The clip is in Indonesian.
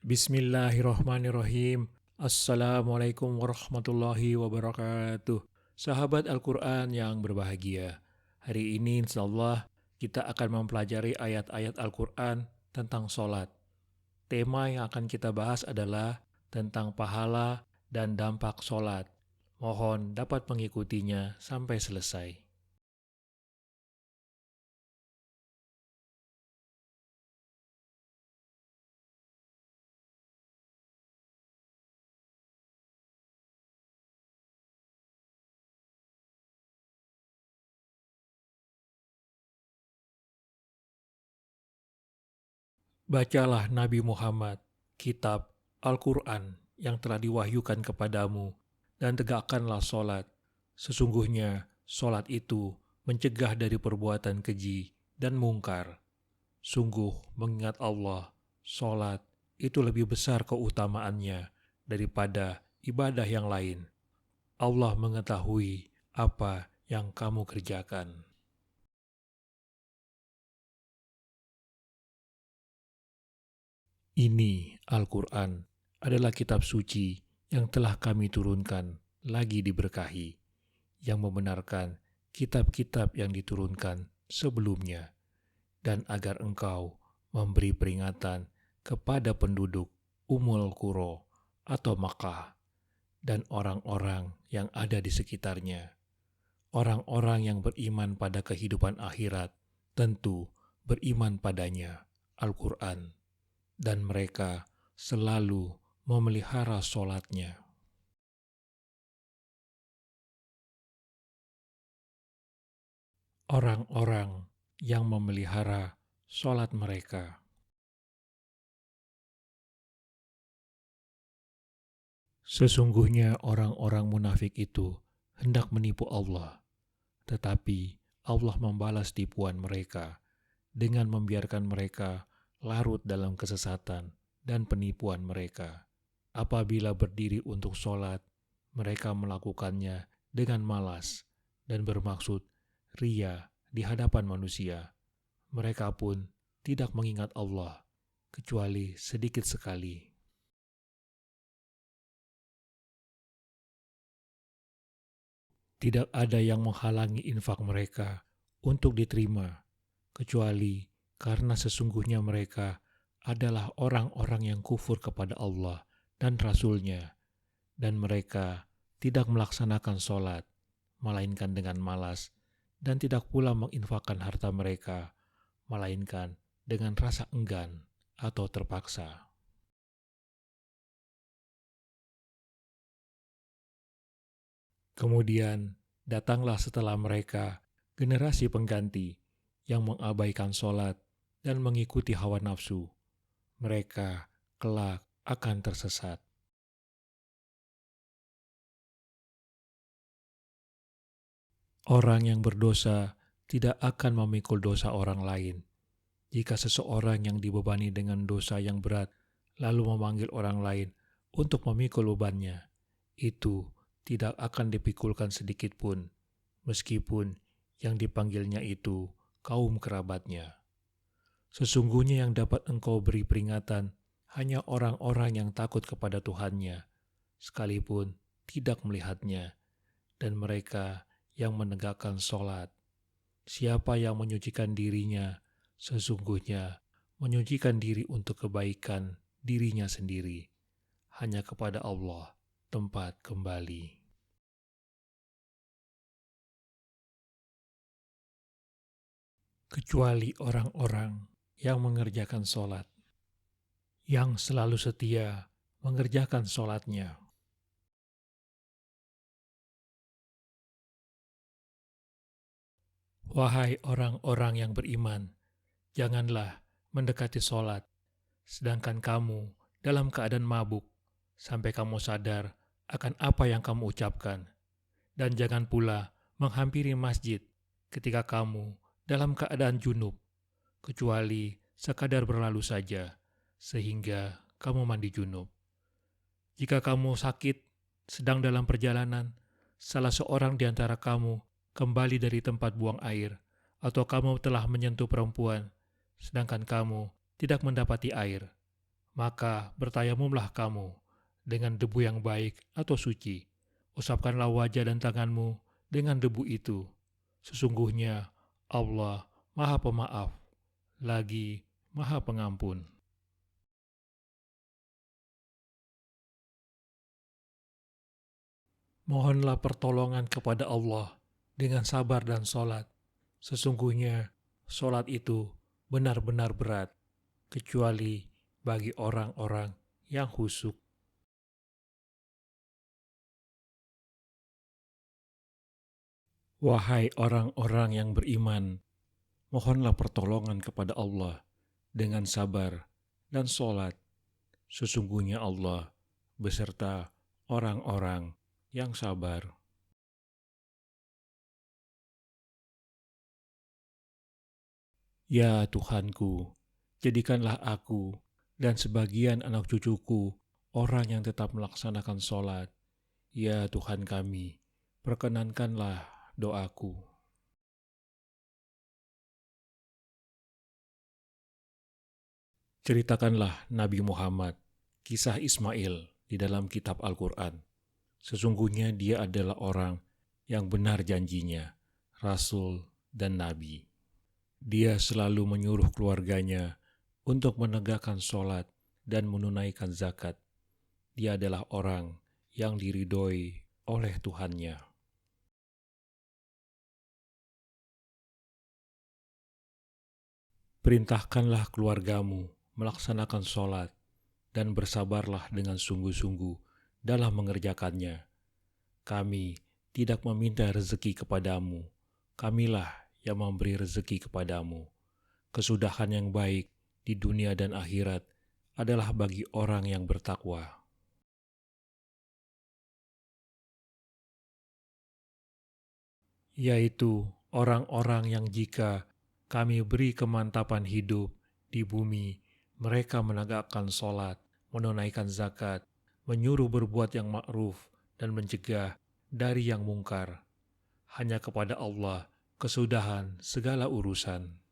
Bismillahirrahmanirrahim. Assalamualaikum warahmatullahi wabarakatuh. Sahabat Al-Quran yang berbahagia. Hari ini insyaallah kita akan mempelajari ayat-ayat Al-Quran tentang sholat. Tema yang akan kita bahas adalah tentang pahala dan dampak sholat. Mohon dapat mengikutinya sampai selesai. Bacalah Nabi Muhammad, kitab Al-Quran yang telah diwahyukan kepadamu, dan tegakkanlah sholat. Sesungguhnya sholat itu mencegah dari perbuatan keji dan mungkar. Sungguh mengingat Allah, sholat itu lebih besar keutamaannya daripada ibadah yang lain. Allah mengetahui apa yang kamu kerjakan. Ini Al-Quran adalah kitab suci yang telah kami turunkan lagi diberkahi, yang membenarkan kitab-kitab yang diturunkan sebelumnya, dan agar engkau memberi peringatan kepada penduduk Ummul Qura atau Makkah dan orang-orang yang ada di sekitarnya. Orang-orang yang beriman pada kehidupan akhirat tentu beriman padanya, Al-Quran, dan mereka selalu memelihara sholatnya. Orang-orang yang memelihara sholat mereka. Sesungguhnya orang-orang munafik itu hendak menipu Allah, tetapi Allah membalas tipuan mereka dengan membiarkan mereka larut dalam kesesatan dan penipuan mereka. Apabila berdiri untuk sholat, mereka melakukannya dengan malas dan bermaksud ria di hadapan manusia. Mereka pun tidak mengingat Allah, kecuali sedikit sekali. Tidak ada yang menghalangi infak mereka untuk diterima, kecuali karena sesungguhnya mereka adalah orang-orang yang kufur kepada Allah dan Rasul-Nya, dan mereka tidak melaksanakan sholat, melainkan dengan malas, dan tidak pula menginfakkan harta mereka, melainkan dengan rasa enggan atau terpaksa. Kemudian datanglah setelah mereka generasi pengganti yang mengabaikan sholat dan mengikuti hawa nafsu. Mereka kelak akan tersesat. Orang yang berdosa tidak akan memikul dosa orang lain. Jika seseorang yang dibebani dengan dosa yang berat lalu memanggil orang lain untuk memikul bebannya, itu tidak akan dipikulkan sedikit pun, meskipun yang dipanggilnya itu kaum kerabatnya. Sesungguhnya yang dapat engkau beri peringatan hanya orang-orang yang takut kepada Tuhannya, sekalipun tidak melihatnya, dan mereka yang menegakkan sholat. Siapa yang menyucikan dirinya, sesungguhnya menyucikan diri untuk kebaikan dirinya sendiri. Hanya kepada Allah tempat kembali. Kecuali orang-orang yang mengerjakan sholat, yang selalu setia mengerjakan sholatnya. Wahai orang-orang yang beriman, janganlah mendekati sholat, sedangkan kamu dalam keadaan mabuk, sampai kamu sadar akan apa yang kamu ucapkan. Dan jangan pula menghampiri masjid ketika kamu dalam keadaan junub, kecuali sekadar berlalu saja, sehingga kamu mandi junub. Jika kamu sakit, sedang dalam perjalanan, salah seorang di antara kamu kembali dari tempat buang air, atau kamu telah menyentuh perempuan, sedangkan kamu tidak mendapati air, Maka bertayamumlah kamu dengan debu yang baik atau suci. Usapkanlah wajah dan tanganmu dengan debu itu. Sesungguhnya Allah Maha Pemaaf, lagi Maha Pengampun. Mohonlah pertolongan kepada Allah dengan sabar dan sholat. Sesungguhnya sholat itu benar-benar berat, kecuali bagi orang-orang yang khusyuk. Wahai orang-orang yang beriman, mohonlah pertolongan kepada Allah dengan sabar dan sholat. Sesungguhnya Allah beserta orang-orang yang sabar. Ya Tuhanku, jadikanlah aku dan sebagian anak cucuku orang yang tetap melaksanakan sholat. Ya Tuhan kami, perkenankanlah doaku. Ceritakanlah Nabi Muhammad kisah Ismail di dalam kitab Al-Quran. Sesungguhnya dia adalah orang yang benar janjinya, Rasul dan Nabi. Dia selalu menyuruh keluarganya untuk menegakkan sholat dan menunaikan zakat. Dia adalah orang yang diridhoi oleh Tuhannya. Perintahkanlah keluargamu melaksanakan sholat dan bersabarlah dengan sungguh-sungguh dalam mengerjakannya. Kami tidak meminta rezeki kepadamu, kamilah yang memberi rezeki kepadamu. Kesudahan yang baik di dunia dan akhirat adalah bagi orang yang bertakwa. Yaitu orang-orang yang jika kami beri kemantapan hidup di bumi, mereka menegakkan sholat, menunaikan zakat, menyuruh berbuat yang ma'ruf, dan mencegah dari yang mungkar. Hanya kepada Allah kesudahan segala urusan.